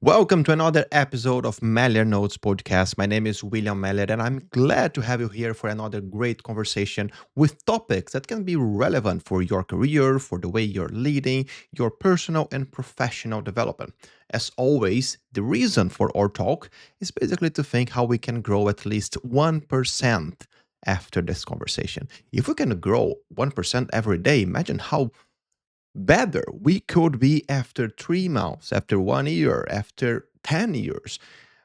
Welcome to another episode of Meller Notes podcast. My name is William Meller, and I'm glad to have you here for another great conversation with topics that can be relevant for your career, for the way you're leading, your personal and professional development. As always, the reason for our talk is basically to think how we can grow at least 1% after this conversation. If we can grow 1% every day, imagine how better we could be after 3 months, after 1 year, after 10 years.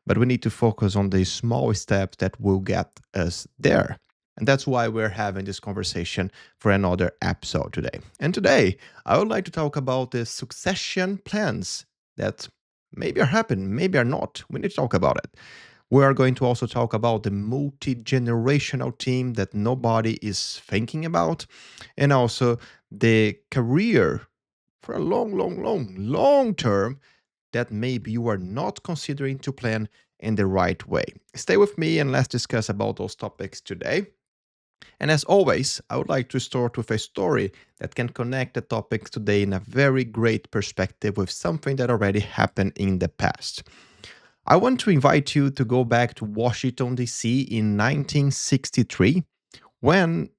But we need to focus on the small steps that will get us there. And that's why we're having this conversation for another episode today. And today, I would like to talk about the succession plans that maybe are happening, maybe are not. We need to talk about it. We are going to also talk about the multi generational team that nobody is thinking about, and also the career for a long term that maybe you are not considering to plan in the right way. Stay with me and let's discuss about those topics today. And as always, I would like to start with a story that can connect the topics today in a very great perspective with something that already happened in the past. I want to invite you to go back to Washington, D.C. in 1963 when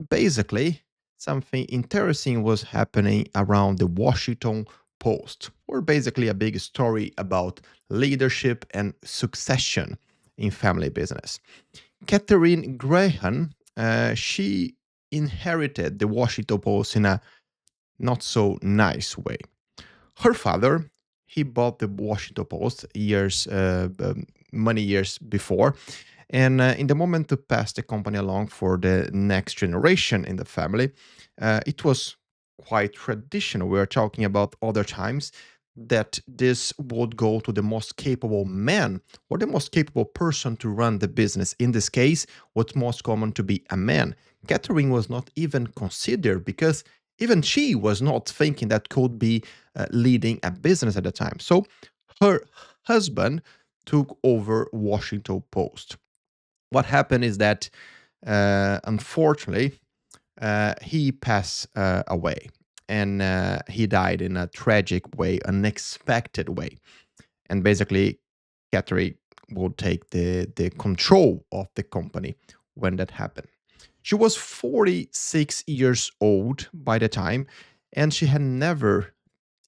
basically something interesting was happening around the Washington Post, or basically a big story about leadership and succession in family business. Katharine Graham, she inherited the Washington Post in a not so nice way. Her father, he bought the Washington Post many years before, and in the moment to pass the company along for the next generation in the family, it was quite traditional. We are talking about other times that this would go to the most capable man or the most capable person to run the business. In this case, what's most common to be a man. Catherine was not even considered because even she was not thinking that could be leading a business at the time. So her husband took over Washington Post. What happened is that unfortunately he passed away, and he died in a tragic way, unexpected way. And basically Catherine would take the control of the company when that happened. She was 46 years old by the time, and she had never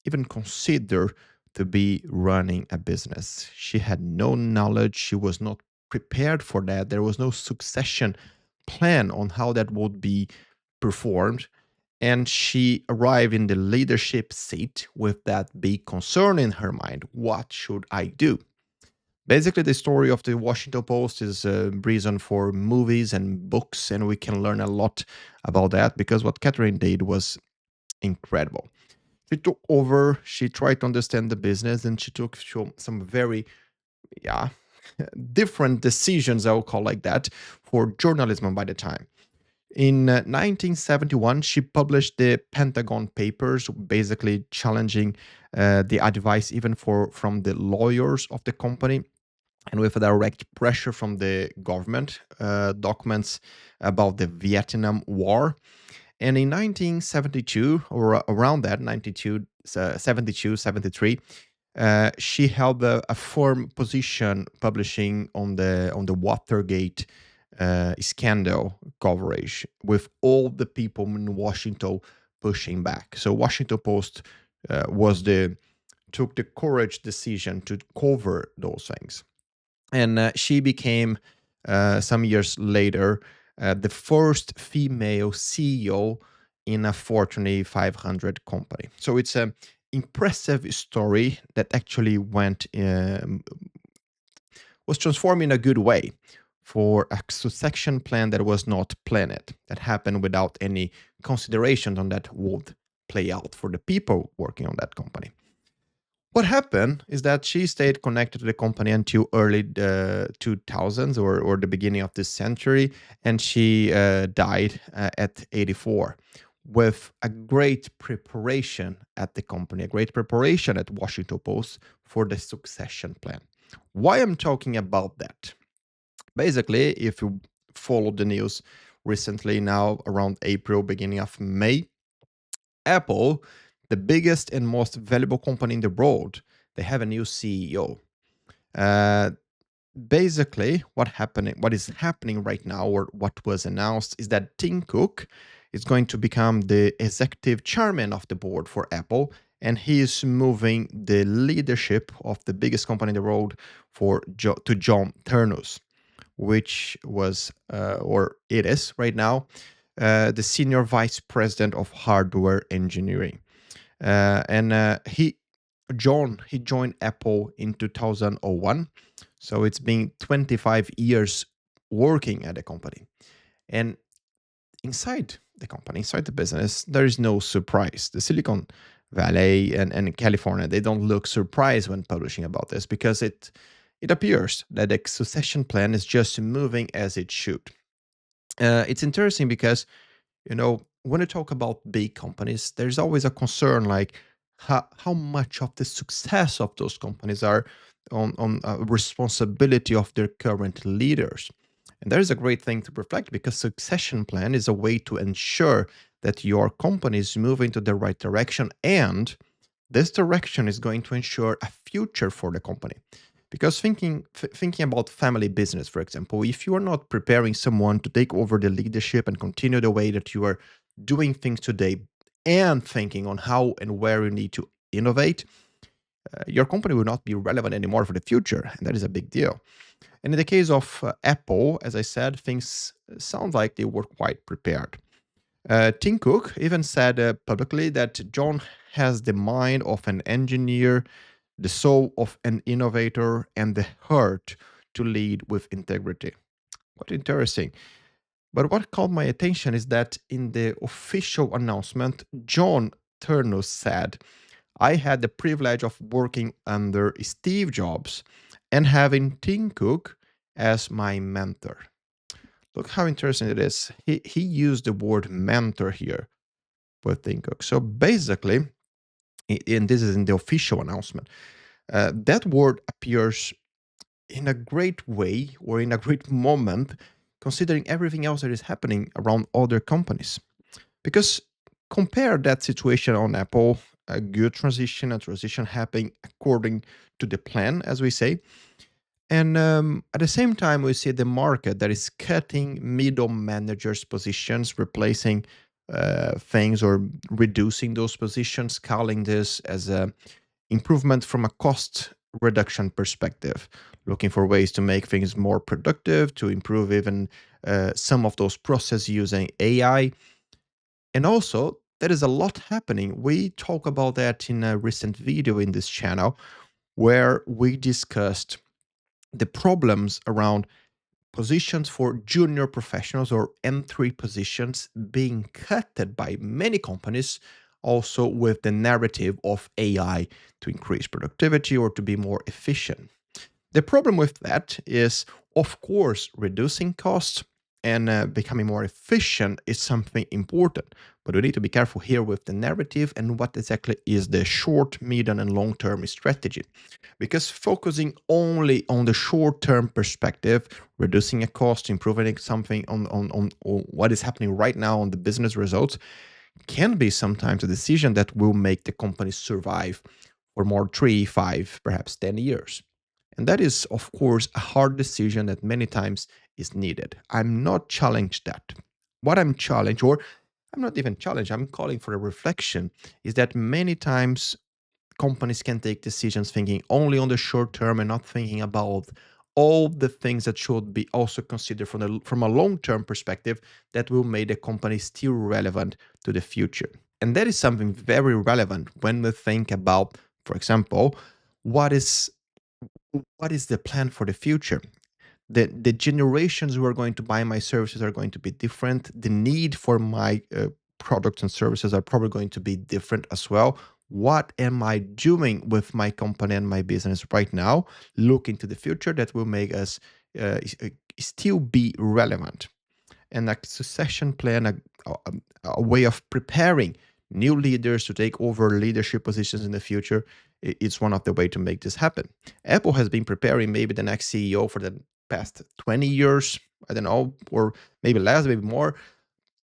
even considered to be running a business. She had no knowledge. She was not prepared for that. There was no succession plan on how that would be performed. And she arrived in the leadership seat with that big concern in her mind. What should I do? Basically, the story of the Washington Post is a reason for movies and books, and we can learn a lot about that because what Catherine did was incredible. She took over, she tried to understand the business, and she took some very, yeah, different decisions, I will call like that, for journalism by the time. In 1971, she published the Pentagon Papers, basically challenging the advice even from the lawyers of the company, and with a direct pressure from the government, documents about the Vietnam War. And in 1972, or around that, 92, 72, 73, she held a firm position publishing on the Watergate scandal coverage, with all the people in Washington pushing back. So Washington Post was the took the courage decision to cover those things, and she became some years later the first female CEO in a Fortune 500 company. So it's an impressive story that actually was transformed in a good way for a succession plan that was not planned, that happened without any consideration on that would play out for the people working on that company. What happened is that she stayed connected to the company until early 2000s, or the beginning of this century, and she died at 84 with a great preparation at the company, a great preparation at Washington Post for the succession plan. Why I'm talking about that? Basically, if you followed the news recently, now around April, beginning of May, Apple, the biggest and most valuable company in the world, They have a new CEO. Uh, Basically, what is happening right now, or what was announced, is that Tim Cook is going to become the executive chairman of the board for Apple, and he is moving the leadership of the biggest company in the world to John Ternus, which was or it is right now the senior vice president of hardware engineering. And he joined Apple in 2001, so it's been 25 years working at the company. And inside the company, inside the business, there is no surprise. The Silicon Valley and California, they don't look surprised when publishing about this, because it appears that the succession plan is just moving as it should. It's interesting because, when you talk about big companies, there's always a concern, like how much of the success of those companies are on responsibility of their current leaders. And that is a great thing to reflect, because succession plan is a way to ensure that your company is moving to the right direction, and this direction is going to ensure a future for the company. Because thinking about family business, for example, if you are not preparing someone to take over the leadership and continue the way that you are doing things today, and thinking on how and where you need to innovate, your company will not be relevant anymore for the future, and that is a big deal. And in the case of Apple, as I said, things sound like they were quite prepared. Tim Cook even said publicly that John has the mind of an engineer, the soul of an innovator, and the heart to lead with integrity. What interesting. But what caught my attention is that in the official announcement, John Turnus said, I had the privilege of working under Steve Jobs and having Tim Cook as my mentor. Look how interesting it is. He used the word mentor here with Tim Cook. So basically, and this is in the official announcement, that word appears in a great way, or in a great moment, considering everything else that is happening around other companies. Because compare that situation on Apple, a good transition, a transition happening according to the plan, as we say. And at the same time, we see the market that is cutting middle managers' positions, replacing things or reducing those positions, calling this as a improvement from a cost reduction perspective, looking for ways to make things more productive, to improve even some of those processes using AI. And also, there is a lot happening. We talk about that in a recent video in this channel, where we discussed the problems around positions for junior professionals, or entry positions, being cutted by many companies, also with the narrative of AI to increase productivity or to be more efficient. The problem with that is, of course, reducing costs and becoming more efficient is something important. But we need to be careful here with the narrative and what exactly is the short, medium, and long term strategy. Because focusing only on the short term perspective, reducing a cost, improving something on what is happening right now on the business results, can be sometimes a decision that will make the company survive for more 3, 5, perhaps 10 years. And that is, of course, a hard decision that many times is needed. I'm not challenged that. What I'm challenged, or I'm not even challenged, I'm calling for a reflection, is that many times companies can take decisions thinking only on the short term and not thinking about all the things that should be also considered from a long term perspective that will make the company still relevant to the future. And that is something very relevant when we think about, for example, what is what is the plan for the future. The generations who are going to buy my services are going to be different. The need for my products and services are probably going to be different as well. What am I doing with my company and my business right now, looking to the future, that will make us still be relevant? And a succession plan, a way of preparing new leaders to take over leadership positions in the future, it's one of the way to make this happen. Apple has been preparing maybe the next CEO for the past 20 years, I don't know, or maybe less, maybe more,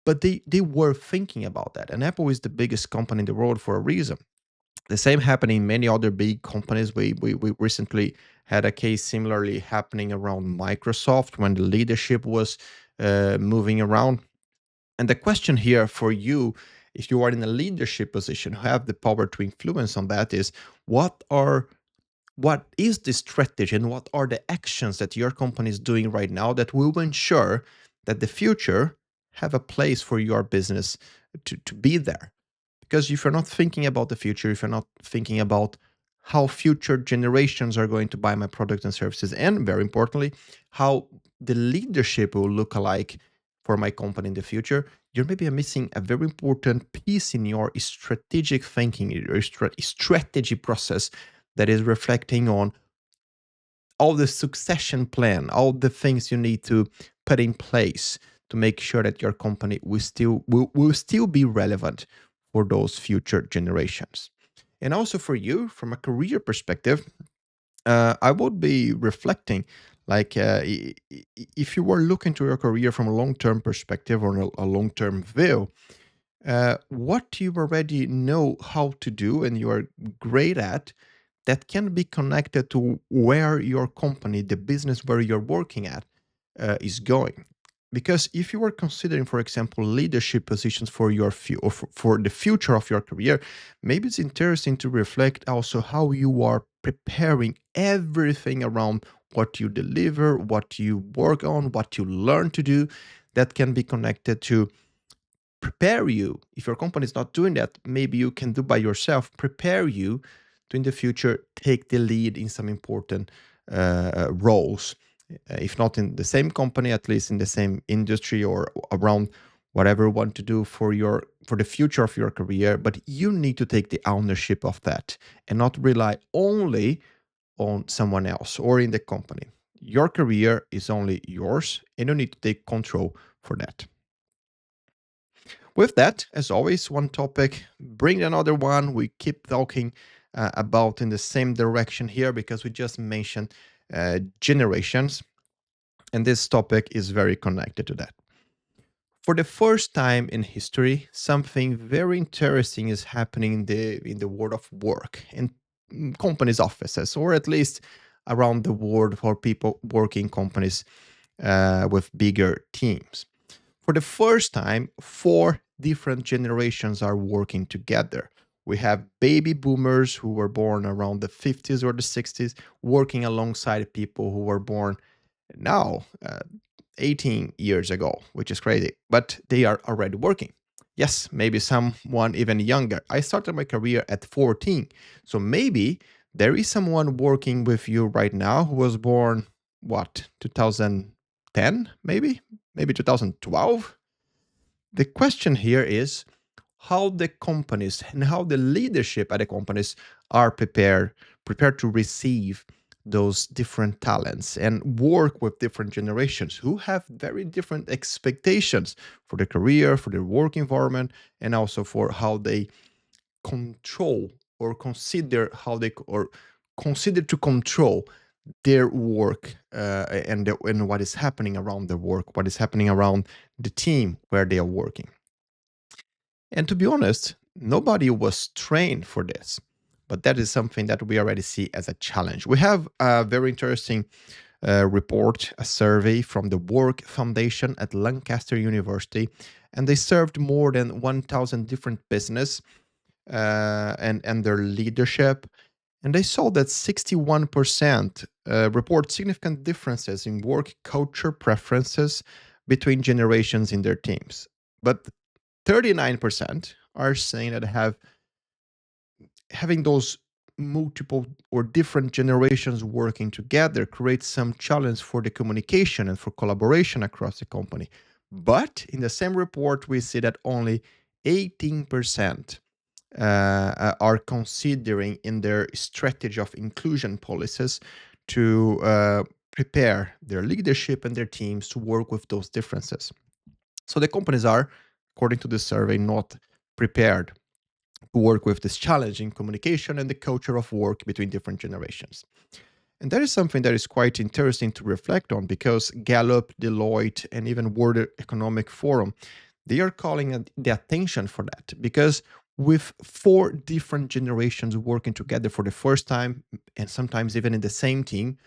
but they were thinking about that. And Apple is the biggest company in the world for a reason. The same happened in many other big companies. We recently had a case similarly happening around Microsoft when the leadership was moving around. And the question here for you, if you are in a leadership position, who have the power to influence on that, is what are what is the strategy and what are the actions that your company is doing right now that will ensure that the future have a place for your business to be there? Because if you're not thinking about the future, if you're not thinking about how future generations are going to buy my products and services, and very importantly, how the leadership will look alike for my company in the future, you're maybe missing a very important piece in your strategic thinking, your strategy process that is reflecting on all the succession plan, all the things you need to put in place to make sure that your company will still be relevant for those future generations. And also for you, from a career perspective, I would be reflecting like if you were looking to your career from a long-term perspective or a long-term view, what you already know how to do and you are great at that can be connected to where your company, the business where you're working at, is going. Because if you are considering, for example, leadership positions for your or for the future of your career, maybe it's interesting to reflect also how you are preparing everything around what you deliver, what you work on, what you learn to do, that can be connected to prepare you. If your company is not doing that, maybe you can do by yourself, prepare you to in the future take the lead in some important roles. If not in the same company, at least in the same industry or around whatever you want to do for the future of your career. But you need to take the ownership of that and not rely only on someone else or in the company. Your career is only yours, and you need to take control for that. With that, as always, one topic, bring another one. We keep talking about in the same direction here because we just mentioned generations, and this topic is very connected to that. For the first time in history, something very interesting is happening in the world of work in companies' offices, or at least around the world for people working companies with bigger teams. For the first time, four different generations are working together. We have baby boomers who were born around the 50s or the 60s working alongside people who were born now, 18 years ago, which is crazy, but they are already working. Yes, maybe someone even younger. I started my career at 14. So maybe there is someone working with you right now who was born, what, 2010, maybe? Maybe 2012? The question here is how the companies and how the leadership at the companies are prepared to receive those different talents and work with different generations who have very different expectations for the career, for their work environment, and also for how they control or consider or consider to control their work and what is happening around the work, what is happening around the team where they are working. And to be honest, nobody was trained for this, but that is something that we already see as a challenge. We have a very interesting report, a survey from the Work Foundation at Lancaster University, and they served more than 1,000 different business and their leadership. And they saw that 61% report significant differences in work culture preferences between generations in their teams. But 39% are saying that having those multiple or different generations working together creates some challenge for the communication and for collaboration across the company. But in the same report, we see that only 18% are considering in their strategy of inclusion policies to prepare their leadership and their teams to work with those differences. So the companies are, according to this survey, not prepared to work with this challenging communication and the culture of work between different generations. And that is something that is quite interesting to reflect on because Gallup, Deloitte, and even World Economic Forum, they are calling the attention for that because with four different generations working together for the first time, and sometimes even in the same team,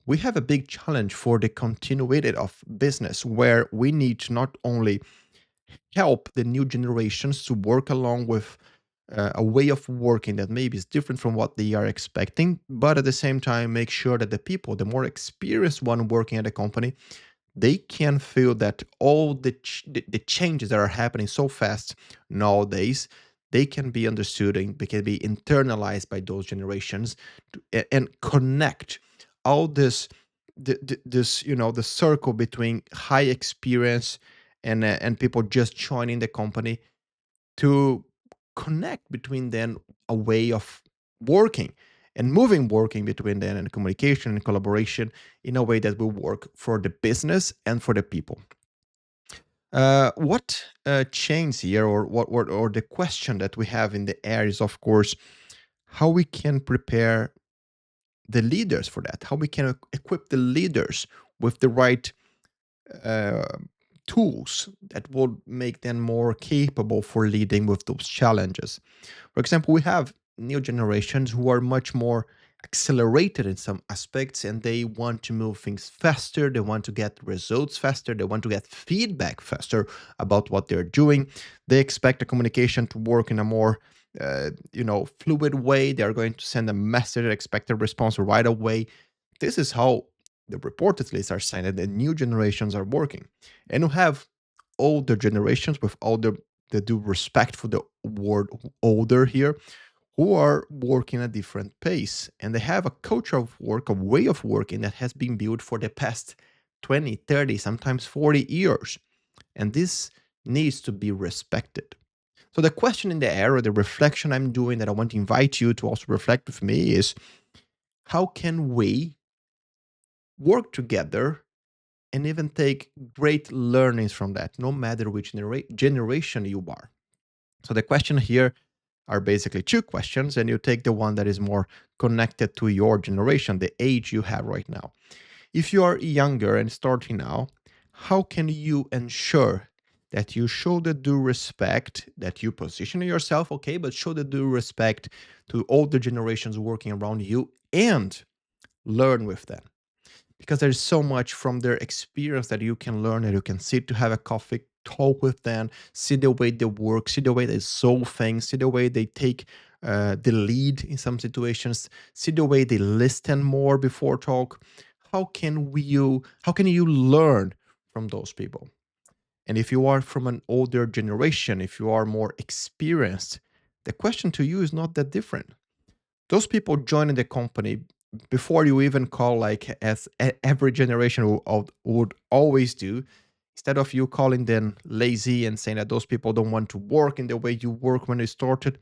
we have a big challenge for the continuity of business, where we need to not only help the new generations to work along with a way of working that maybe is different from what they are expecting, but at the same time make sure that the people, the more experienced one working at the company, they can feel that all the changes that are happening so fast nowadays, they can be understood and they can be internalized by those generations and connect all this the circle between high experience and people just joining the company to connect between them a way of working and moving working between them and communication and collaboration in a way that will work for the business and for the people. What changed here, or or the question that we have in the air is, of course, how we can prepare the leaders for that, how we can equip the leaders with the right uh, tools that will make them more capable for leading with those challenges. For example, we have new generations who are much more accelerated in some aspects, and they want to move things faster. They want to get results faster. They want to get feedback faster about what they're doing. They expect the communication to work in a more fluid way. They are going to send a message, expect a response right away. This is how the report at least are saying that the new generations are working. And you have older generations, with all the due respect for the word older here, who are working at a different pace. And they have a culture of work, a way of working that has been built for the past 20, 30, sometimes 40 years. And this needs to be respected. So the question in the air, or the reflection I'm doing that I want to invite you to also reflect with me, is how can we work together and even take great learnings from that, no matter which generation you are? So the question here are basically two questions, and you take the one that is more connected to your generation, the age you have right now. If you are younger and starting now, how can you ensure that you show the due respect, that you position yourself, okay, but show the due respect to all the generations working around you and learn with them? Because there's so much from their experience that you can learn, that you can sit to have a coffee, talk with them, see the way they work, see the way they solve things, see the way they take the lead in some situations, see the way they listen more before talk. How can you learn from those people? And if you are from an older generation, if you are more experienced, the question to you is not that different. Those people joining the company before you even call, like, as every generation would always do, instead of you calling them lazy and saying that those people don't want to work in the way you work when you started,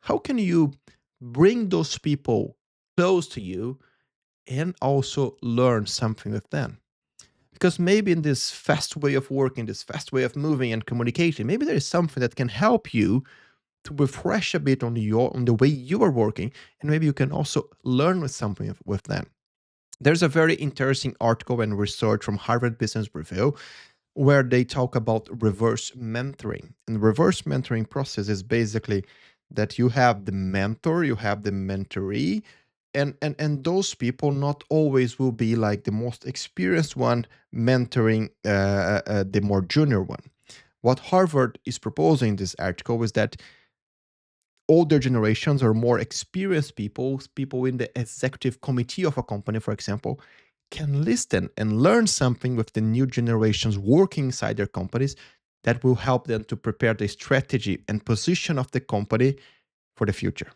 how can you bring those people close to you and also learn something with them? Because maybe in this fast way of working, this fast way of moving and communicating, maybe there is something that can help you to refresh a bit on the way you are working, and maybe you can also learn with something with them. There's a very interesting article and research from Harvard Business Review where they talk about reverse mentoring. And the reverse mentoring process is basically that you have the mentor, you have the mentoree, and those people not always will be like the most experienced one mentoring the more junior one. What Harvard is proposing in this article is that older generations or more experienced people in the executive committee of a company, for example, can listen and learn something with the new generations working inside their companies that will help them to prepare the strategy and position of the company for the future.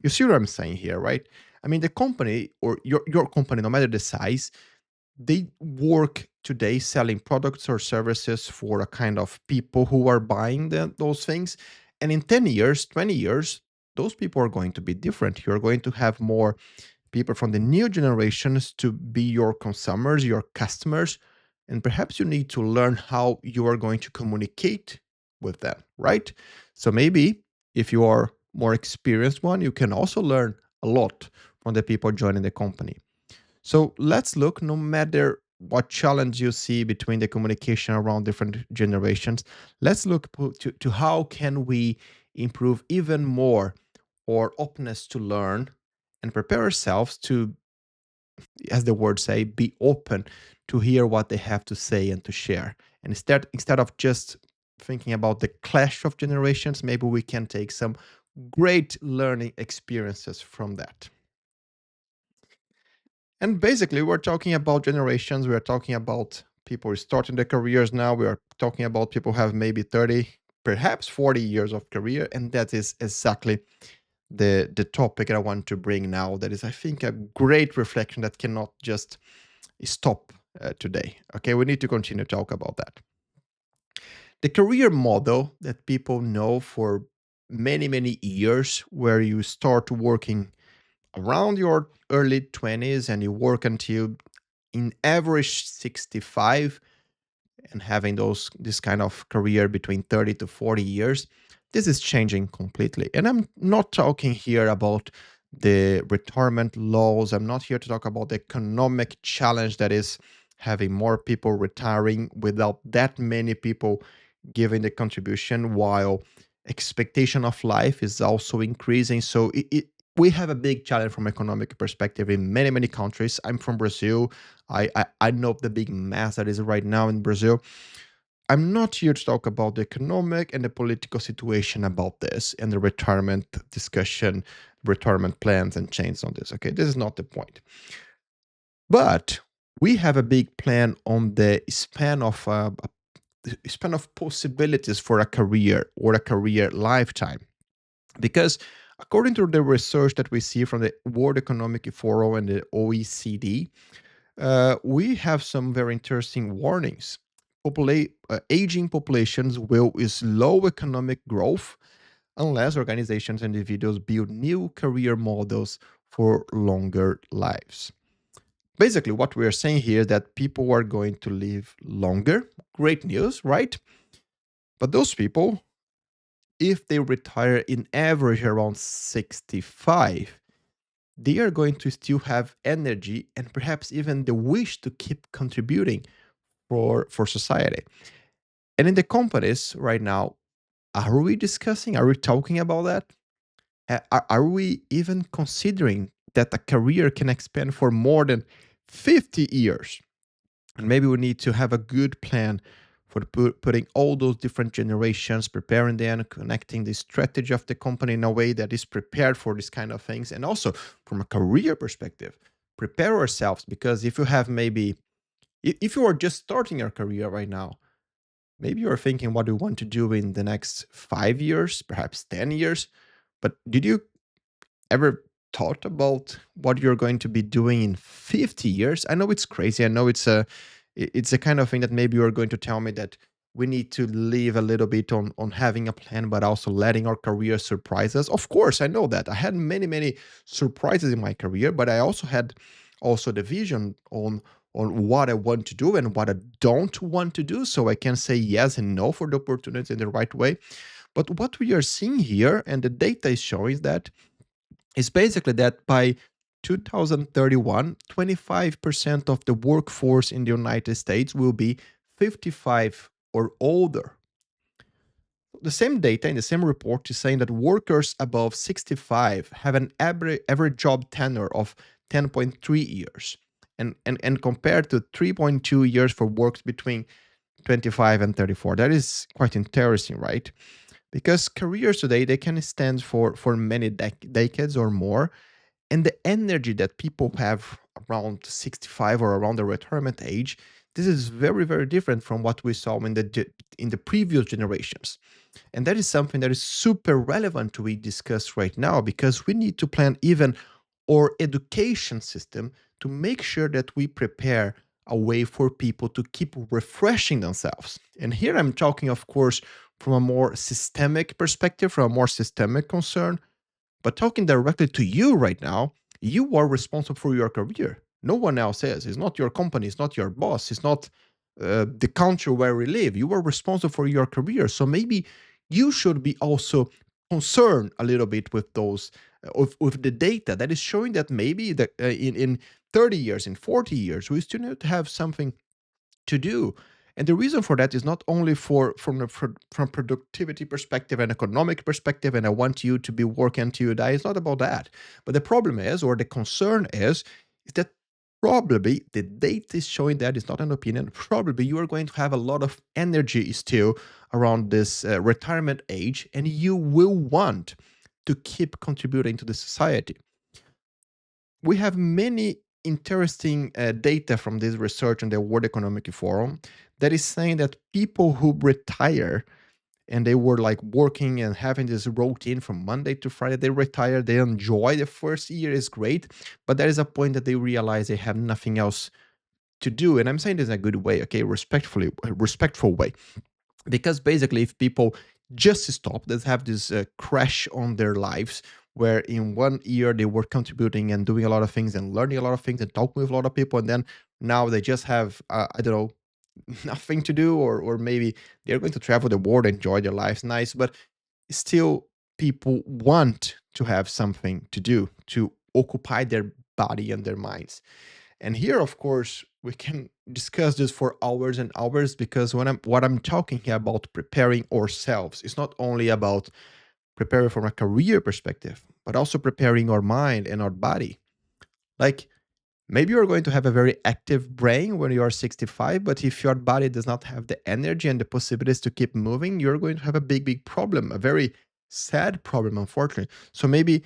You see what I'm saying here, right? I mean, the company, or your company, no matter the size, they work today selling products or services for a kind of people who are buying those things. And in 10 years, 20 years, those people are going to be different. You're going to have more people from the new generations to be your consumers, your customers. And perhaps you need to learn how you are going to communicate with them, right? So maybe if you are more experienced one, you can also learn a lot from the people joining the company. So let's look, no matter what challenge you see between the communication around different generations, let's look to how can we improve even more our openness to learn and prepare ourselves to, as the words say, be open to hear what they have to say and to share. And instead of just thinking about the clash of generations, maybe we can take some great learning experiences from that. And basically, we're talking about generations. We are talking about people starting their careers now. We are talking about people who have maybe 30, perhaps 40 years of career. And that is exactly the topic that I want to bring now. That is, I think, a great reflection that cannot just stop today. Okay, we need to continue to talk about that. The career model that people know for many, many years, where you start working around your early 20s and you work until in average 65, and having those this kind of career between 30 to 40 years, this is changing completely. And I'm not talking here about the retirement laws. I'm not here to talk about the economic challenge that is having more people retiring without that many people giving the contribution, while expectation of life is also increasing. So we have a big challenge from economic perspective in many, many countries. I'm from Brazil. I know the big mess that is right now in Brazil. I'm not here to talk about the economic and the political situation about this and the retirement discussion, retirement plans and change on this. Okay, this is not the point. But we have a big plan on the span of possibilities for a career or a career lifetime. Because according to the research that we see from the World Economic Forum and the OECD, we have some very interesting warnings. Aging populations will slow economic growth unless organizations and individuals build new career models for longer lives. Basically, what we are saying here is that people are going to live longer. Great news, right? But those people, if they retire in average around 65, they are going to still have energy and perhaps even the wish to keep contributing for society. And in the companies right now, are we discussing, are we talking about that? Are we even considering that a career can expand for more than 50 years? And maybe we need to have a good plan for putting all those different generations, preparing them, connecting the strategy of the company in a way that is prepared for these kind of things. And also from a career perspective, prepare ourselves, because if you have maybe, if you are just starting your career right now, maybe you're thinking what do you want to do in the next 5 years, perhaps 10 years. But did you ever thought about what you're going to be doing in 50 years? I know it's crazy. I know it's a kind of thing that maybe you're going to tell me that we need to live a little bit on having a plan, but also letting our career surprise us. Of course, I know that. I had many, many surprises in my career, but I also had also the vision on what I want to do and what I don't want to do. So I can say yes and no for the opportunity in the right way. But what we are seeing here, and the data is showing that, is basically that by 2031, 25% of the workforce in the United States will be 55 or older. The same data in the same report is saying that workers above 65 have an average job tenure of 10.3 years, and compared to 3.2 years for works between 25 and 34. That is quite interesting, right? Because careers today, they can stand for many decades or more, and the energy that people have around 65 or around the retirement age, this is very, very different from what we saw in the previous generations. And that is something that is super relevant to we discuss right now, because we need to plan even our education system to make sure that we prepare a way for people to keep refreshing themselves. And here I'm talking, of course, from a more systemic perspective, from a more systemic concern. But talking directly to you right now, you are responsible for your career. No one else is. It's not your company. It's not your boss. It's not the country where we live. You are responsible for your career. So maybe you should be also concerned a little bit with those, with the data that is showing that maybe that in 30 years, in 40 years, we still need to have something to do. And the reason for that is not only from productivity perspective and economic perspective, and I want you to be working until you die. It's not about that. But the problem is, or the concern is that probably the data is showing that it's not an opinion. Probably you are going to have a lot of energy still around this retirement age, and you will want to keep contributing to the society. We have many interesting data from this research on the World Economic Forum that is saying that people who retire and they were like working and having this routine from Monday to Friday, they retire, they enjoy the first year is great, but there is a point that they realize they have nothing else to do. And I'm saying this in a good way, okay, respectful way, because basically if people just stop, they have this crash on their lives where in 1 year they were contributing and doing a lot of things and learning a lot of things and talking with a lot of people, and then now they just have I don't know, nothing to do, or maybe they're going to travel the world, enjoy their lives, nice, but still people want to have something to do to occupy their body and their minds. And here, of course, we can discuss this for hours and hours, because what I'm talking here about preparing ourselves is not only about preparing from a career perspective, but also preparing our mind and our body. Like maybe you're going to have a very active brain when you are 65, but if your body does not have the energy and the possibilities to keep moving, you're going to have a big problem, a very sad problem, unfortunately. So maybe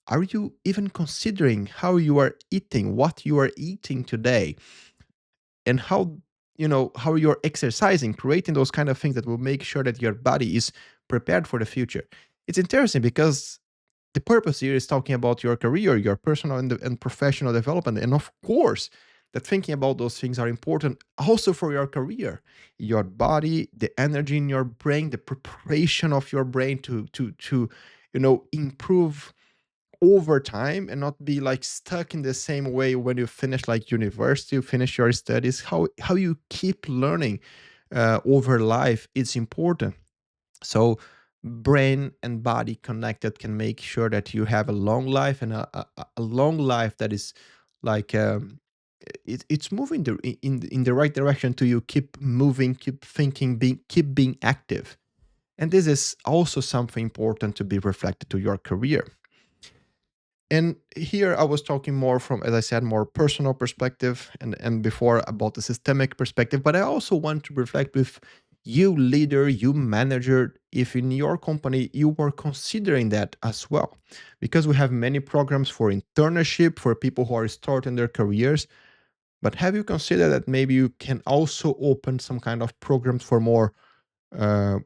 are you even considering how you are eating, what you are eating today, and how how you're exercising, creating those kind of things that will make sure that your body is prepared for the future? It's interesting because the purpose here is talking about your career, your personal and professional development. And of course, that thinking about those things are important also for your career, your body, the energy in your brain, the preparation of your brain to improve over time and not be like stuck in the same way when you finish like university, you finish your studies. How you keep learning over life is important. So brain and body connected can make sure that you have a long life, and a long life that is like it's moving in the right direction to you keep moving, keep thinking, keep being active. And this is also something important to be reflected to your career. And here I was talking more from, as I said, more personal perspective, and before about the systemic perspective. But I also want to reflect with you, leader, you manager, if in your company you were considering that as well, because we have many programs for internship for people who are starting their careers. But have you considered that maybe you can also open some kind of programs for more uh,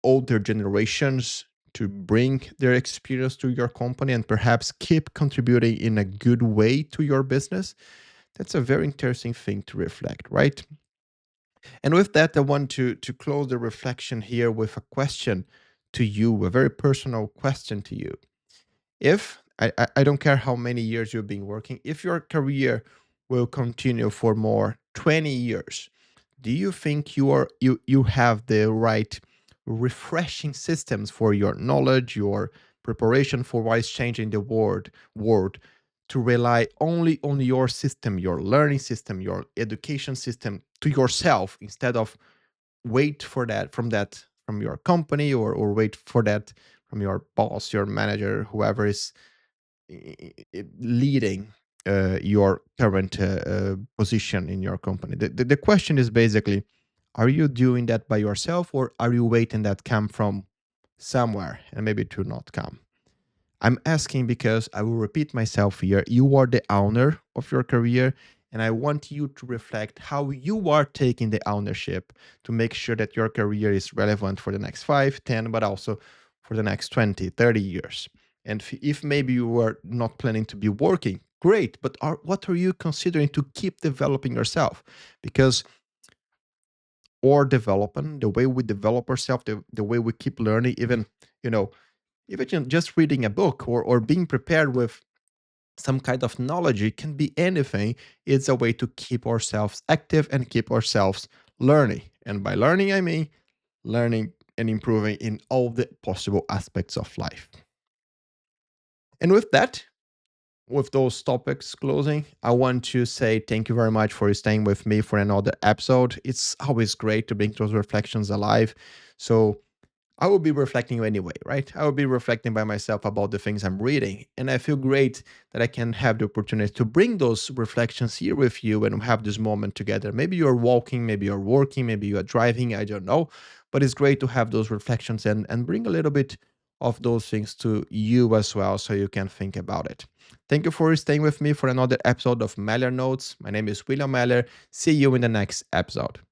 older generations to bring their experience to your company and perhaps keep contributing in a good way to your business? That's a very interesting thing to reflect, right? And with that, I want to close the reflection here with a question to you, a very personal question to you. If I don't care how many years you've been working, if your career will continue for more 20 years, do you think you have the right refreshing systems for your knowledge, your preparation for what is changing the world, to rely only on your system, your learning system, your education system, to yourself, instead of wait for that from your company, or wait for that from your boss, your manager, whoever is leading your current position in your company? The question is basically, are you doing that by yourself, or are you waiting that come from somewhere and maybe to not come? I'm asking because I will repeat myself here. You are the owner of your career, and I want you to reflect how you are taking the ownership to make sure that your career is relevant for the next 5, 10, but also for the next 20, 30 years. And if maybe you are not planning to be working, great, but what are you considering to keep developing yourself? Because or development, the way we develop ourselves, the way we keep learning, even, you know, even just reading a book, or being prepared with some kind of knowledge, it can be anything. It's a way to keep ourselves active and keep ourselves learning. And by learning, I mean learning and improving in all the possible aspects of life. And with that, with those topics closing, I want to say thank you very much for staying with me for another episode. It's always great to bring those reflections alive. So, I will be reflecting anyway, right? I will be reflecting by myself about the things I'm reading. And I feel great that I can have the opportunity to bring those reflections here with you and have this moment together. Maybe you're walking, maybe you're working, maybe you're driving, I don't know. But it's great to have those reflections and bring a little bit of those things to you as well so you can think about it. Thank you for staying with me for another episode of Meller Notes. My name is William Meller. See you in the next episode.